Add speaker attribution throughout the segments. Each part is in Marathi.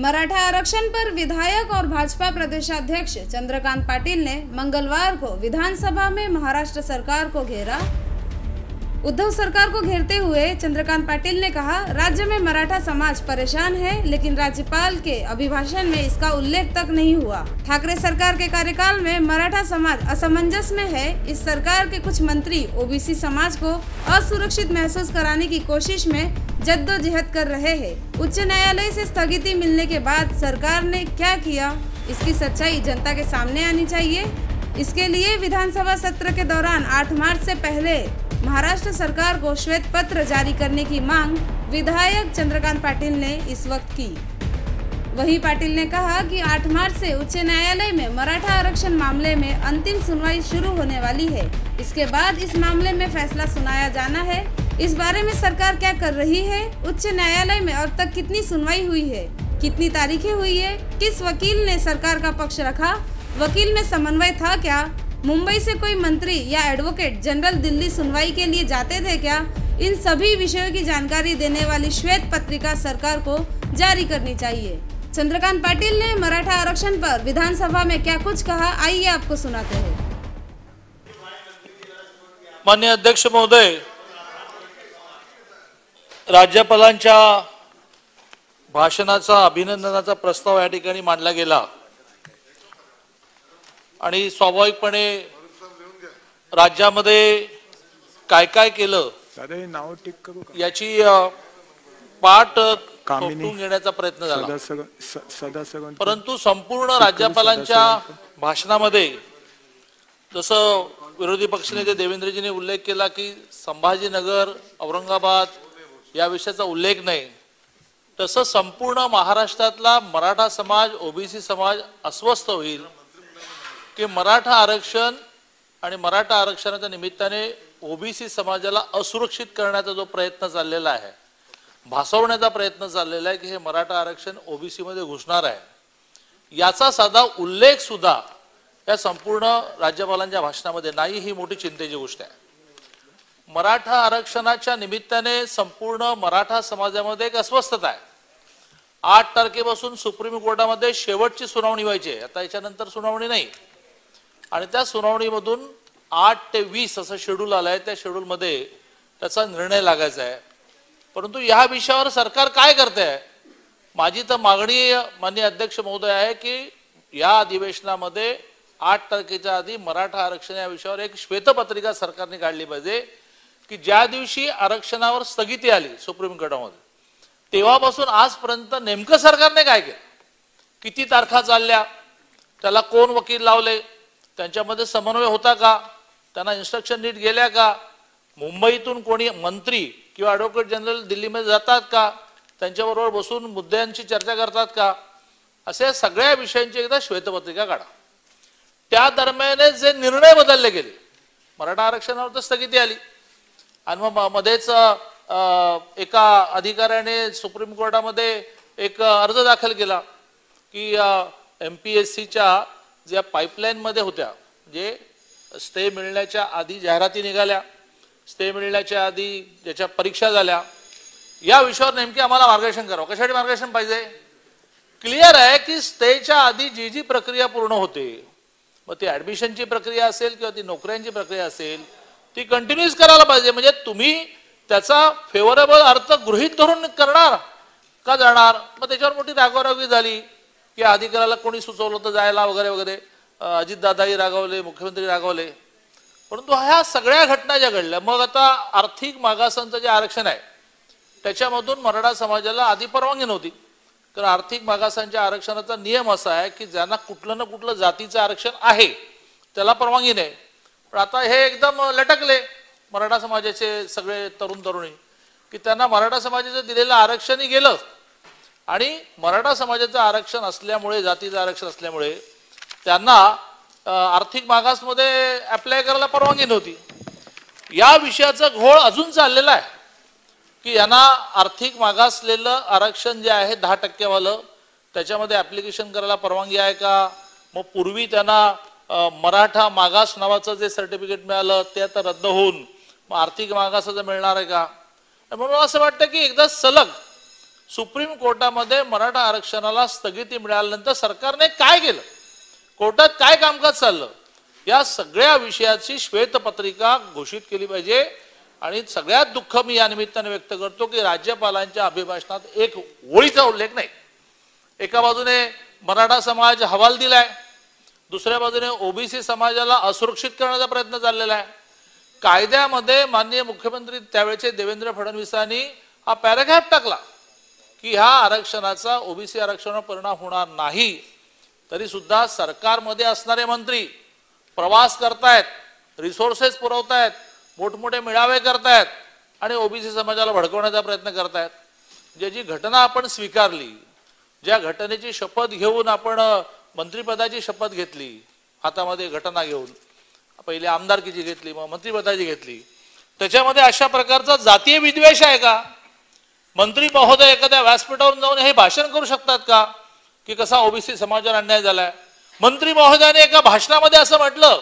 Speaker 1: मराठा आरक्षण पर विधायक और भाजपा प्रदेशाध्यक्ष चंद्रकांत पाटिल ने मंगलवार को विधानसभा में महाराष्ट्र सरकार को घेरा। उद्धव सरकार को घेरते हुए चंद्रकांत पाटिल ने कहा, राज्य में मराठा समाज परेशान है, लेकिन राज्यपाल के अभिभाषण में इसका उल्लेख तक नहीं हुआ। ठाकरे सरकार के कार्यकाल में मराठा समाज असमंजस में है। इस सरकार के कुछ मंत्री ओबीसी समाज को असुरक्षित महसूस कराने की कोशिश में जद्दोजहद कर रहे हैं। उच्च न्यायालय से स्थगिति मिलने के बाद सरकार ने क्या किया, इसकी सच्चाई जनता के सामने आनी चाहिए। इसके लिए विधानसभा सत्र के दौरान 8 मार्च से पहले महाराष्ट्र सरकार को श्वेत पत्र जारी करने की मांग विधायक चंद्रकांत पाटिल ने इस वक्त की। वहीं पाटिल ने कहा कि 8 मार्च से उच्च न्यायालय में मराठा आरक्षण मामले में अंतिम सुनवाई शुरू होने वाली है। इसके बाद इस मामले में फैसला सुनाया जाना है। इस बारे में सरकार क्या कर रही है, उच्च न्यायालय में अब तक कितनी सुनवाई हुई है, कितनी तारीखें हुई है, किस वकील ने सरकार का पक्ष रखा, वकील में समन्वय था क्या, मुंबई से कोई मंत्री या एडवोकेट जनरल दिल्ली सुनवाई के लिए जाते थे क्या, इन सभी विषयों की जानकारी देने वाली श्वेत पत्रिका सरकार को जारी करनी चाहिए। चंद्रकांत पाटिल ने मराठा आरक्षण पर विधानसभा में क्या कुछ कहा, आइए आपको सुनाते हैं।
Speaker 2: माननीय अध्यक्ष महोदय, राज्यपालांच्या भाषणाचा अभिनंदनाचा प्रस्ताव या ठिकाणी मांडला गेला आणि स्वाभाविकपणे राज्यामध्ये काय काय केलं याची पाठ थोपटून घेण्याचा प्रयत्न झाला। परंतु संपूर्ण राज्यपालांच्या भाषणामध्ये जसं विरोधी पक्षनेते देवेंद्रजींनी उल्लेख केला की संभाजीनगर औरंगाबाद या विषयाचा उल्लेख नाही, तसं संपूर्ण महाराष्ट्रातला मराठा समाज ओबीसी समाज अस्वस्थ होईल की मराठा आरक्षण आणि मराठा आरक्षणाच्या निमित्ताने ओबीसी समाजाला असुरक्षित करण्याचा जो प्रयत्न चाललेला आहे, भासवण्याचा प्रयत्न चाललेला आहे की हे मराठा आरक्षण ओबीसी मध्ये घुसणार आहे, याचा साधा उल्लेख सुद्धा या संपूर्ण राज्यपालांच्या भाषणामध्ये नाही। ही मोठी चिंतेची गोष्ट आहे। मराठा आरक्षणाच्या निमित्ताने संपूर्ण मराठा समाजामध्ये एक अस्वस्थता आहे। 8 तारखेपासून सुप्रीम कोर्टामध्ये शेवटची सुनावणी व्हायची आहे, आता याच्यानंतर सुनावणी नाही आणि त्या सुनावणीमधून 8 ते 20 असं शेड्यूल आलंय। त्या शेड्यूल मध्ये त्याचा निर्णय लागायचा आहे, परंतु या विषयावर सरकार काय करते आहे? माझी तर मागणी माननीय अध्यक्ष महोदय आहे की या अधिवेशनामध्ये 8 तारखेच्या आधी मराठा आरक्षण या विषयावर एक श्वेतपत्रिका सरकारने काढली पाहिजे की ज्या दिवशी आरक्षणावर स्थगिती आली सुप्रीम कोर्टामध्ये तेव्हापासून आजपर्यंत नेमकं सरकारने काय केलं, किती तारखा चालल्या, त्याला कोण वकील लावले, त्यांच्यामध्ये समन्वय होता का, त्यांना इन्स्ट्रक्शन नीट गेल्या का, मुंबईतून कोणी मंत्री किंवा ॲडव्होकेट जनरल दिल्लीमध्ये जातात का, त्यांच्याबरोबर बसून मुद्द्यांची चर्चा करतात का, असे सगळ्या विषयांची एकदा श्वेतपत्रिका काढा। त्या दरम्यान जे निर्णय बदलले गेले, मराठा आरक्षणावर तर स्थगिती आली आणि मग मध्येच एका अधिकाऱ्याने सुप्रीम कोर्टामध्ये एक अर्ज दाखल केला की एमपीएससीच्या ज्या पाईपलाईन मध्ये होत्या, जे स्टे मिळण्याच्या आधी जाहिराती निघाल्या, स्टे मिळण्याच्या आधी ज्याच्या परीक्षा झाल्या, या विषयावर नेमकी आम्हाला मार्गदर्शन करावं। कशासाठी मार्गदर्शन पाहिजे? क्लिअर आहे की स्टेच्या आधी जी जी प्रक्रिया पूर्ण होते, मग ती ऍडमिशनची प्रक्रिया असेल किंवा ती नोकऱ्यांची प्रक्रिया असेल, ती कंटिन्यूस करायला पाहिजे। म्हणजे तुम्ही त्याचा फेवरेबल अर्थ गृहीत धरून करणार का जाणार? मग त्याच्यावर मोठी रागवारागी झाली की अधिकाऱ्याला कोणी सुचवलं तर जायला वगैरे वगैरे, अजितदादाही रागावले, मुख्यमंत्री रागावले। परंतु ह्या सगळ्या घटना ज्या घडल्या, मग आता आर्थिक मागासांचं जे आरक्षण आहे त्याच्यामधून मराठा समाजाला आधी परवानगी नव्हती, कारण आर्थिक मागासांच्या आरक्षणाचा नियम असा आहे की ज्यांना कुठलं ना कुठलं जातीचं आरक्षण आहे त्याला परवानगी नाही। पण आता हे एकदम लटकले मराठा समाजाचे सगळे तरुण तरुणी की त्यांना मराठा समाजाचं दिलेलं आरक्षणही गेलं आणि मराठा समाजाचं आरक्षण असल्यामुळे, जातीचं आरक्षण असल्यामुळे त्यांना आर्थिक मागासमध्ये अप्लाय करायला परवानगी नव्हती। या विषयाचा घोळ अजून चाललेला आहे की यांना आर्थिक मागासलेलं आरक्षण जे आहे 10% वालं, त्याच्यामध्ये ऍप्लिकेशन करायला परवानगी आहे का? मग पूर्वी त्यांना मराठा मागास नावाचं जे सर्टिफिकेट मिळालं ते आता रद्द होऊन मग आर्थिक मागासाचं मिळणार आहे का? म्हणून असं वाटतं की एकदा सलग सुप्रीम कोर्टामध्ये मराठा आरक्षणाला स्थगिती मिळाल्यानंतर सरकारने काय केलं, कोर्टात काय कामकाज चाललं, या सगळ्या विषयाची श्वेतपत्रिका घोषित केली पाहिजे। आणि सगळ्यात दुःख मी या निमित्ताने व्यक्त करतो की राज्यपालांच्या अभिभाषणात एक ओळीचा उल्लेख नाही। एका बाजूने मराठा समाज हवाल दिलाय, दुसऱ्या बाजूने ओबीसी समाजाला असुरक्षित करण्याचा प्रयत्न चाललेला आहे। कायद्यामध्ये माननीय मुख्यमंत्री त्यावेळेचे देवेंद्र फडणवीसांनी हा पॅराग्राफ टाकला की ह्या आरक्षणाचा ओबीसी आरक्षणावर परिणाम होणार नाही, तरी सुद्धा सरकारमध्ये असणारे मंत्री प्रवास करतायत, रिसोर्सेस पुरवतायत, मोठमोठे मेळावे करतायत आणि ओबीसी समाजाला भडकवण्याचा प्रयत्न करतायत। ज्याची घटना आपण स्वीकारली, ज्या घटनेची शपथ घेऊन आपण मंत्रिपदाची शपथ घेतली, हातामध्ये घटना घेऊन पहिले आमदारकीची घेतली, मग मंत्रिपदाची घेतली, त्याच्यामध्ये अशा प्रकारचा जातीय विद्वेष आहे का? मंत्री महोदय एखाद्या व्यासपीठावर जाऊन हे भाषण करू शकतात का की कसा ओबीसी समाजावर अन्याय झालाय? मंत्री महोदयाने एका भाषणामध्ये असं म्हटलं,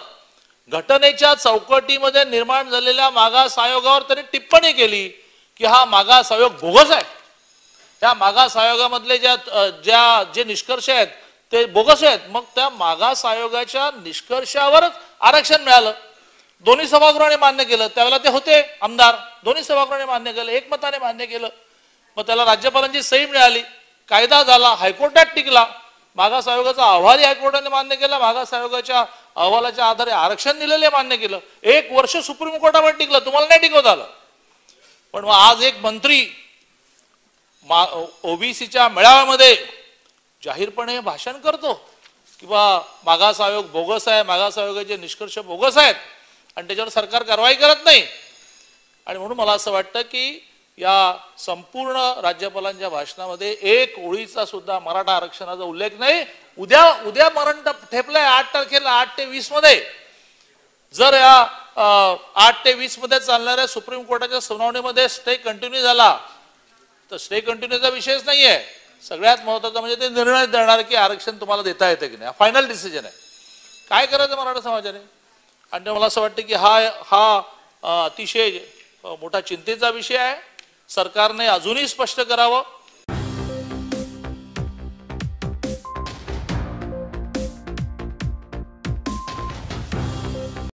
Speaker 2: घटनेच्या चौकटीमध्ये निर्माण झालेल्या मागास आयोगावर त्यांनी टिप्पणी केली की हा मागास आयोग बोगस आहे। त्या मागास आयोगामधले जे निष्कर्ष आहेत ते बोगस आहेत। मग त्या मागास आयोगाच्या निष्कर्षावरच आरक्षण मिळालं, दोन्ही सभागृहाने मान्य केलं, त्यावेळेला ते होते आमदार, दोन्ही सभागृहाने मान्य केलं, एकमताने मान्य केलं, मग त्याला राज्यपालांची सही मिळाली, कायदा झाला, हायकोर्टात टिकला, मागास आयोगाचा अहवालही हायकोर्टाने मान्य केला, मागास आयोगाच्या अहवालाच्या आधारे आरक्षण दिलेले मान्य केलं, 1 वर्ष सुप्रीम कोर्टामध्ये टिकलं, तुम्हाला नाही टिकवत आलं। पण मग आज एक मंत्री ओबीसीच्या मेळाव्यामध्ये जाहीरपणे भाषण करतो की मागास आयोग बोगस आहे, मागास आयोगाचे निष्कर्ष बोगस आहेत आणि त्याच्यावर सरकार कारवाई करत नाही। आणि म्हणून मला असं वाटतं की या संपूर्ण राज्यपालांच्या भाषणामध्ये एक ओळीचा सुद्धा मराठा आरक्षणाचा उल्लेख नाही। उद्या मरण ठेपलाय 8 तारखेला 8 ते 20 मध्ये, जर या 8 ते 20 मध्ये चालणाऱ्या सुप्रीम कोर्टाच्या सुनावणीमध्ये स्टे कंटिन्यू झाला तर स्टे कंटिन्यूचा विषयच नाहीये, सगळ्यात महत्त्वाचा म्हणजे ते निर्णय देणार की आरक्षण तुम्हाला देता येते की नाही, फायनल डिसिजन आहे। काय करायचं मराठा समाजाने? आणि मला असं वाटतं की हा अतिशय मोठा चिंतेचा विषय आहे। सरकारने अजूनही स्पष्ट करावं